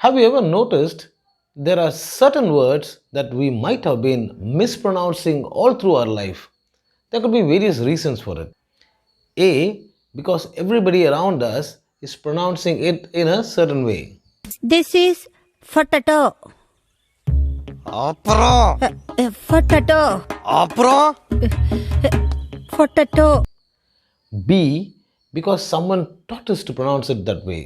Have you ever noticed there are certain words that we might have been mispronouncing all through our life? There could be various reasons for it. A, because everybody around us is pronouncing it in a certain way. This is potato. அப்புறம் Potato. அப்புறம் Potato. B, because someone taught us to pronounce it that way.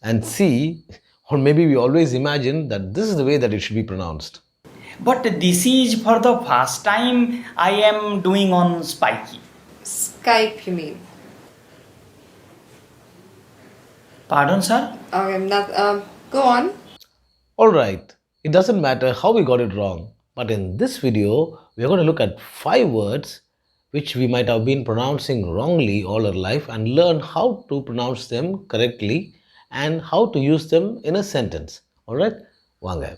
And C, or maybe we always imagine that this is the way that it should be pronounced. But this is for the first time I am doing on Spiky. Skype, you mean? Pardon, sir? Go on. Alright, it doesn't matter how we got it wrong, but in this video, we are going to look at 5 words which we might have been pronouncing wrongly all our life and learn how to pronounce them correctly and how to use them in a sentence. Alright, vaanga.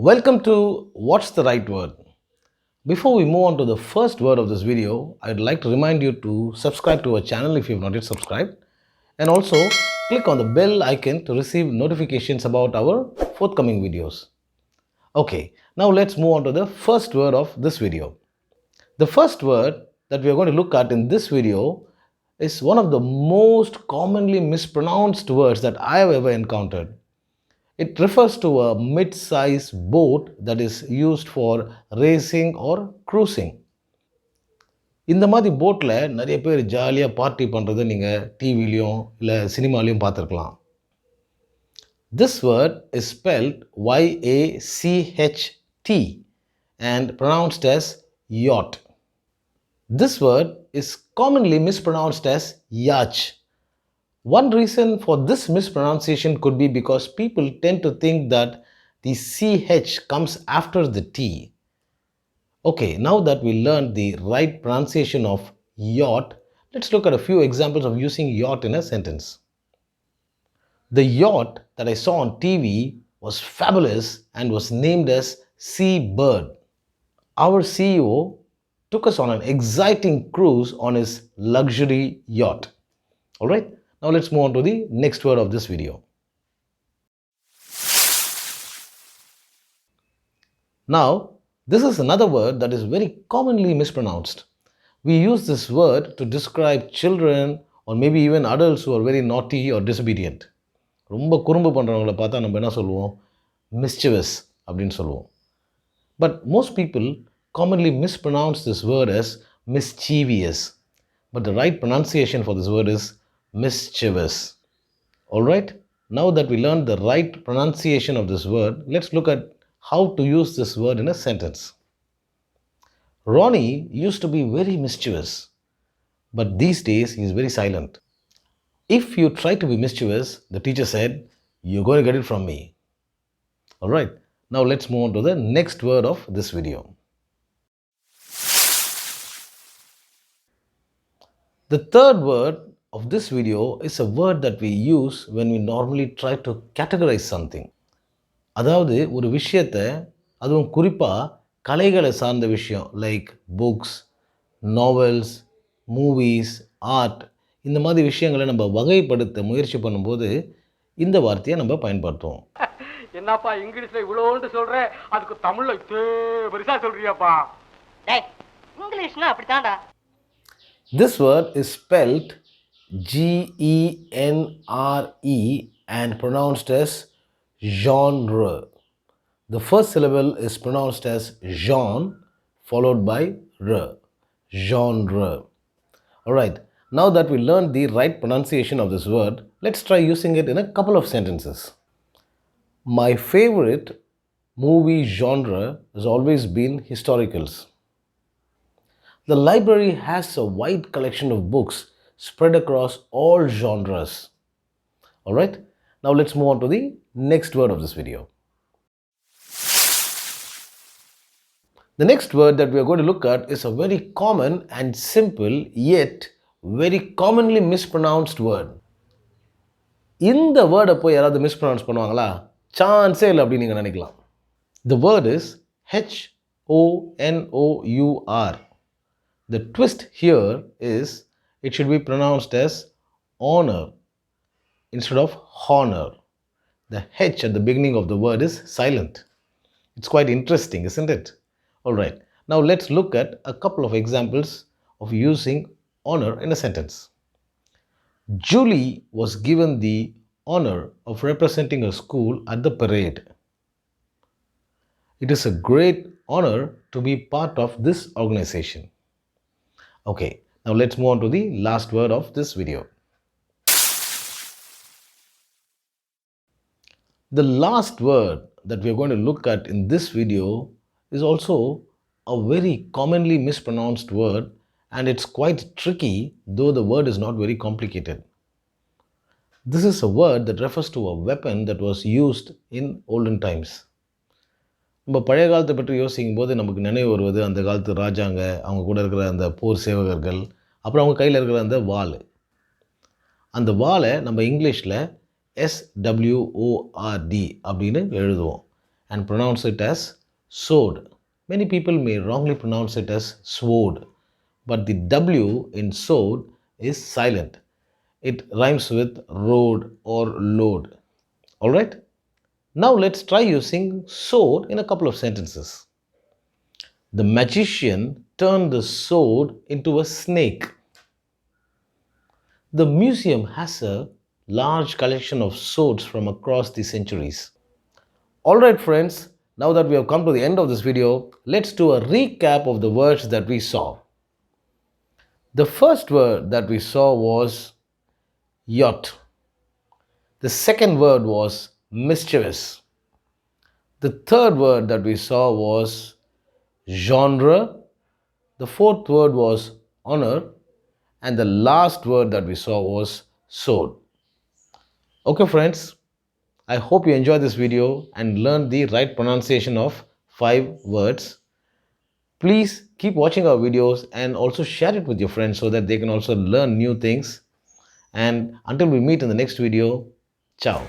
Welcome to What's the Right Word? Before we move on to the first word of this video, I'd like to remind you to subscribe to our channel if you have not yet subscribed, and also click on the bell icon to receive notifications about our forthcoming videos. Okay, now let's move on to the first word of this video. The first word that we are going to look at in this video is one of the most commonly mispronounced words that I have ever encountered. It refers to a mid-size boat that is used for racing or cruising. இந்த மாதிரி போட்டில் நிறைய பேர் ஜாலியாக party பண்ணுறதை நீங்கள் டிவிலையும் இல்லை சினிமாலையும் பார்த்துருக்கலாம். This word is spelled Y-A-C-H-T and pronounced as yacht. This word is commonly mispronounced as yacht. One reason for this mispronunciation could be because people tend to think that the CH comes after the T. Okay, now that we learned the right pronunciation of yacht, let's look at a few examples of using yacht in a sentence. The yacht that I saw on TV was fabulous and was named as Sea Bird. Our CEO took us on an exciting cruise on his luxury yacht. Alright? Now let's move on to the next word of this video. Now, this is another word that is very commonly mispronounced. We use this word to describe children or maybe even adults who are very naughty or disobedient. ரொம்ப குறும்பு பண்ணுறவங்கள பார்த்தா நம்ம என்ன சொல்லுவோம்? Mischievous அப்படின்னு சொல்லுவோம். But most people commonly mispronounce this word as mischievous. But the right pronunciation for this word is mischievous. Alright, now that we learned the right pronunciation of this word, let's look at how to use this word in a sentence. Ronnie used to be very mischievous, but these days he is very silent. If you try to be mischievous, the teacher said, you're going to get it from me. Alright, now let's move on to the next word of this video. The third word of this video is a word that we use when we normally try to categorize something. அதாவது ஒரு விஷயத்தை, அதுவும் குறிப்பாக கலைகளை சார்ந்த விஷயம் like books, novels, movies, art, இந்த மாதிரி விஷயங்களை நம்ம வகைப்படுத்த முயற்சி பண்ணும்போது இந்த வார்த்தையை நம்ம பயன்படுத்துவோம். என்னப்பா இங்கிலீஷ்ல இவ்வளோன்னு சொல்கிறேன், அதுக்கு தமிழில் பெருசா சொல்றியாப்பா? இங்கிலீஷ்னா அப்படித்தான்டா. This word is spelled G-E-N-R-E and pronounced as genre. The first syllable is pronounced as Jean followed by R. Genre. Alright, now that we learned the right pronunciation of this word, let's try using it in a couple of sentences. My favorite movie genre has always been historicals. The library has a wide collection of books spread across all genres. Alright, now let's move on to the next word of this video. The next word that we are going to look at is a very common and simple yet very commonly mispronounced word. இந்த வேர்டை போய் யாராவது மிஸ்ப்ரொனவுன்ஸ் பண்ணுவாங்களா? சான்ஸே இல்லை அப்படின்னு நீங்கள் நினைக்கலாம். The word is Honour. The twist here is it should be pronounced as honor instead of honor. The H at the beginning of the word is silent. It's quite interesting, isn't it? Alright, now let's look at a couple of examples of using honor in a sentence. Julie was given the honor of representing her school at the parade. It is a great honor to be part of this organization. Okay, now let's move on to the last word of this video. The last word that we are going to look at in this video is also a very commonly mispronounced word, and it's quite tricky, though the word is not very complicated. This is a word that refers to a weapon that was used in olden times. நம்ம பழைய காலத்தை பற்றி யோசிக்கும் போது நமக்கு நினைவு வருவது அந்த காலத்து ராஜாங்க, அவங்க கூட இருக்கிற அந்த போர் சேவகர்கள், அப்புறம் அவங்க கையில் இருக்கிற அந்த வாள். அந்த வாளை நம்ம இங்கிலீஷில் SWORD அப்படின்னு எழுதுவோம் and pronounce it as sword. Many people may wrongly pronounce it as sword, but the W in sword is silent. It rhymes with road or load. Alright? Now let's try using sword in a couple of sentences. The magician turned the sword into a snake. The museum has a large collection of swords from across the centuries. Alright friends, now that we have come to the end of this video, let's do a recap of the words that we saw. The first word that we saw was yacht. The second word was mischievous. The third word that we saw was genre. The fourth word was honor. And the last word that we saw was sword. Okay friends, I hope you enjoyed this video and learned the right pronunciation of 5 words. Please keep watching our videos and also share it with your friends so that they can also learn new things. And until we meet in the next video, ciao.